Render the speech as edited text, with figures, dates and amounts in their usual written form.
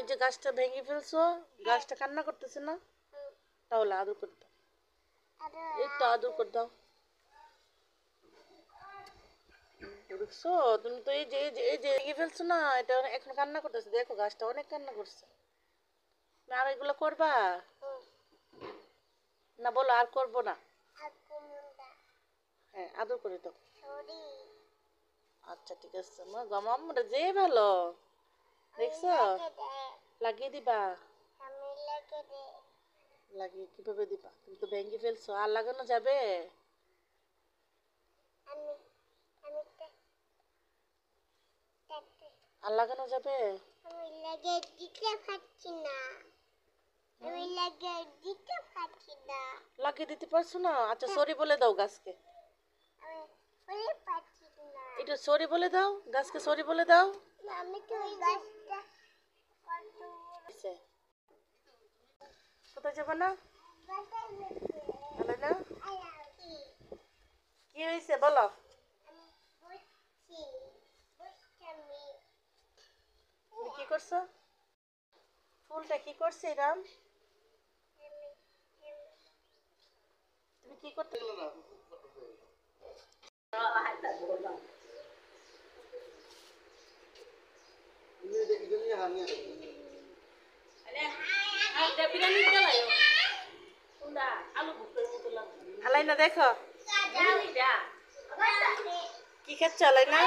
যে গাছটা ভেঙে ফেলছো, গাছটা কান্না করতেছে না? তাহলে আদর করে দাও, এই তো আদর করে দাও। দেখছো, তুমি তো এই যে ভেঙে ফেলছো না, এটা এখন কান্না করতেছে। দেখো গাছটা অনেক কান্না করছে। আর এগুলো করবা না? বলো আর করবো না। হ্যাঁ, আদর করে দাও। আচ্ছা ঠিক আছে, মাম্মাটা যে ভালো। দেখছো, লাগিয়ে দিবা। লাগিয়ে কিভাবে দিবা? তুমি তো ভেঙে ফেলছো, আর লাগানো যাবে? আর লাগানো যাবে? আমি লাগিয়ে দিতে পারছি না। লাগিয়ে দিতে পারছো না? আচ্ছা সরি বলে দাও গাছকে। এটা সরি বলে দাও গাছকে, সরি বলে দাও। আমি তো ওই গাছটা কোথায় যাবে না? না, কি হয়েছে বলো? তুমি কি করছো? ফুলটা কি করছে রাম? তুমি কি করতে? আলাইনা দেখো কি খাচ্ছ আলাইনা?